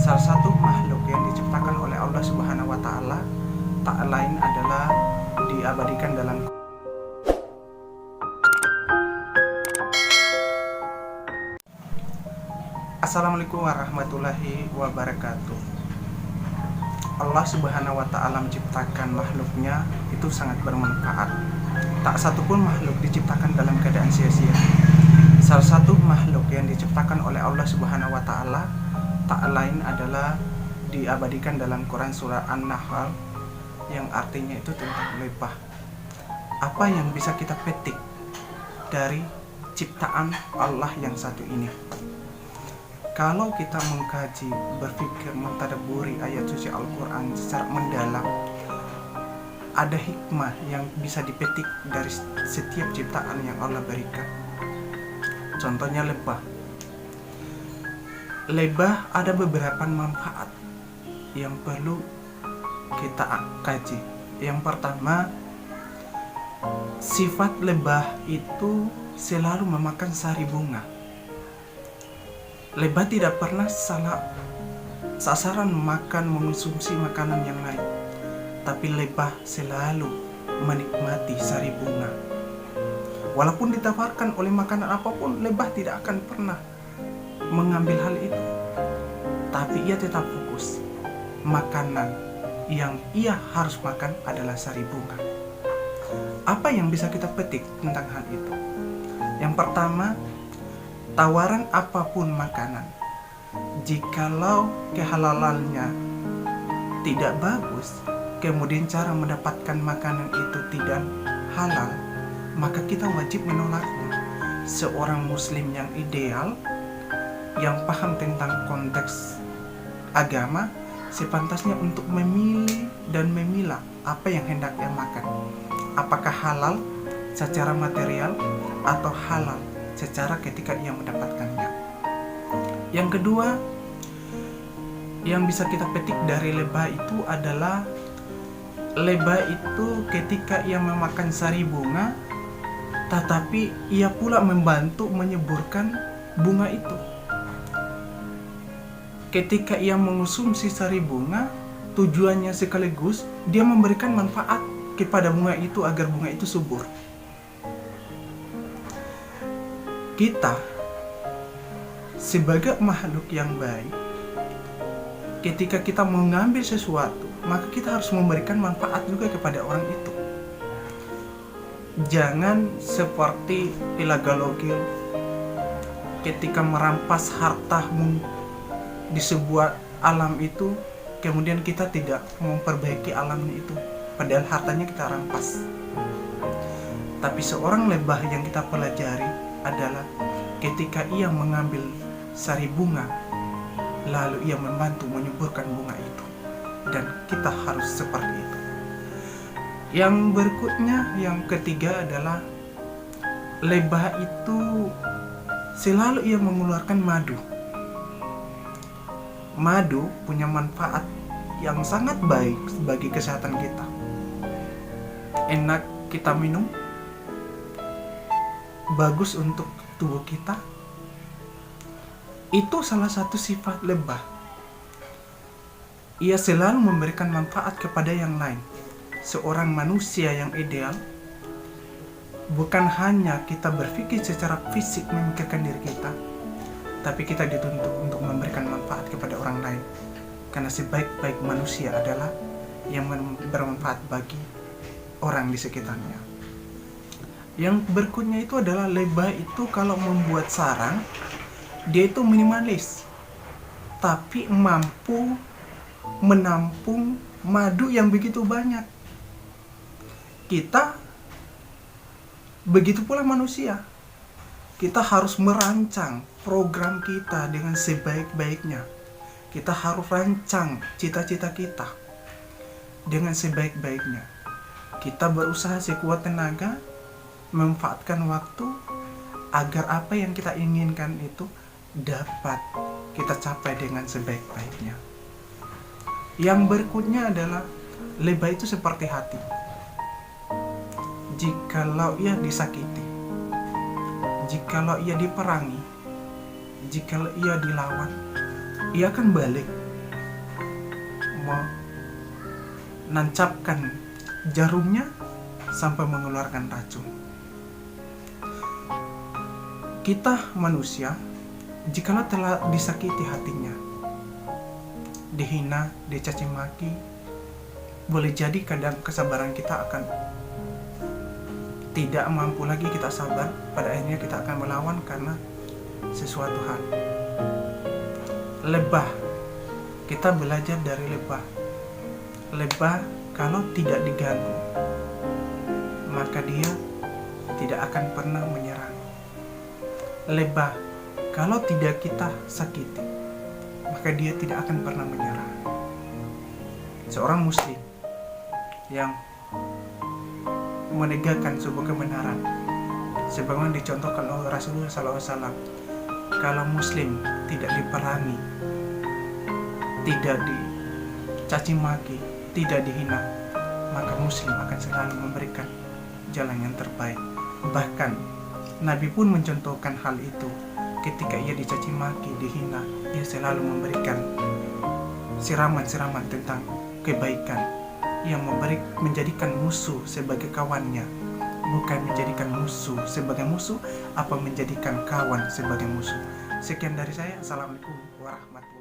Salah satu makhluk yang diciptakan oleh Allah Subhanahu wa taala tak lain adalah diabadikan dalam Assalamualaikum warahmatullahi wabarakatuh. Allah Subhanahu wa taala menciptakan makhluknya itu sangat bermanfaat. Tak satupun makhluk diciptakan dalam keadaan sia-sia. Salah satu makhluk yang diciptakan oleh Allah Subhanahu wa taala tak lain adalah diabadikan dalam Quran surah An-Nahl yang artinya itu tentang lebah. Apa yang bisa kita petik dari ciptaan Allah yang satu ini? Kalau kita mengkaji, berpikir, mentadabburi ayat suci Al-Quran secara mendalam, ada hikmah yang bisa dipetik dari setiap ciptaan yang Allah berikan. Contohnya lebah. Lebah ada beberapa manfaat yang perlu kita kaji. Yang pertama, sifat lebah itu selalu memakan sari bunga. Lebah tidak pernah salah sasaran mengonsumsi makanan yang lain, tapi lebah selalu menikmati sari bunga. Walaupun ditawarkan oleh makanan apapun, lebah tidak akan pernah mengambil hal itu, tapi ia tetap fokus. Makanan yang ia harus makan adalah sari bunga. Apa yang bisa kita petik tentang hal itu? Yang pertama, tawaran apapun makanan, jikalau kehalalannya tidak bagus, kemudian cara mendapatkan makanan itu tidak halal, maka kita wajib menolaknya. Seorang muslim yang ideal, yang paham tentang konteks agama, sepantasnya untuk memilih dan memilah apa yang hendak ia makan. Apakah halal secara material atau halal secara ketika ia mendapatkannya. Yang kedua, yang bisa kita petik dari lebah itu adalah lebah itu ketika ia memakan sari bunga, tetapi ia pula membantu menyuburkan bunga itu. Ketika ia mengonsumsi sari bunga, tujuannya sekaligus dia memberikan manfaat kepada bunga itu agar bunga itu subur. Kita sebagai makhluk yang baik, ketika kita mengambil sesuatu, maka kita harus memberikan manfaat juga kepada orang itu. Jangan seperti Ilagalogil ketika merampas hartamu di sebuah alam itu, kemudian kita tidak memperbaiki alam itu, padahal hartanya kita rampas. Tapi seorang lebah yang kita pelajari adalah ketika ia mengambil sari bunga, lalu ia membantu menyuburkan bunga itu, dan kita harus seperti itu. Yang berikutnya, yang ketiga adalah lebah itu selalu ia mengeluarkan madu. Madu punya manfaat yang sangat baik bagi kesehatan kita. Enak kita minum, bagus untuk tubuh kita. Itu salah satu sifat lebah. Ia selalu memberikan manfaat kepada yang lain. Seorang manusia yang ideal bukan hanya kita berpikir secara fisik memikirkan diri kita, tapi kita dituntut untuk memberikan manfaat kepada orang lain. Karena sebaik-baik manusia adalah yang bermanfaat bagi orang di sekitarnya. Yang berikutnya itu adalah lebah itu kalau membuat sarang, dia itu minimalis, tapi mampu menampung madu yang begitu banyak. Kita begitu pula manusia. Kita harus merancang program kita dengan sebaik-baiknya. Kita harus rancang cita-cita kita dengan sebaik-baiknya. Kita berusaha sekuat tenaga, memanfaatkan waktu agar apa yang kita inginkan itu dapat kita capai dengan sebaik-baiknya. Yang berikutnya adalah lebah itu seperti hati. Jikalau ia disakiti, jikalau ia diperangi, jikalau ia dilawan, ia akan balik menancapkan jarumnya sampai mengeluarkan racun. Kita manusia, jikalau telah disakiti hatinya, dihina, dicaci maki, boleh jadi kadang kesabaran kita akan tidak mampu lagi kita sabar. Pada akhirnya kita akan melawan karena sesuatu hal. Lebah, kita belajar dari lebah. Lebah kalau tidak diganggu, maka dia tidak akan pernah menyerang. Lebah kalau tidak kita sakiti, maka dia tidak akan pernah menyerang. Seorang muslim yang menegakkan sebuah kebenaran, sebagaimana dicontohkan oleh Rasulullah SAW, kalau muslim tidak diperangi, tidak dicaci maki, tidak dihina, maka muslim akan selalu memberikan jalan yang terbaik. Bahkan Nabi pun mencontohkan hal itu. Ketika ia dicaci maki, dihina, ia selalu memberikan siraman-siraman tentang kebaikan, yang menjadikan musuh sebagai kawannya, bukan menjadikan musuh sebagai musuh, apa menjadikan kawan sebagai musuh. Sekian dari saya. Assalamualaikum warahmatullahi wabarakatuh.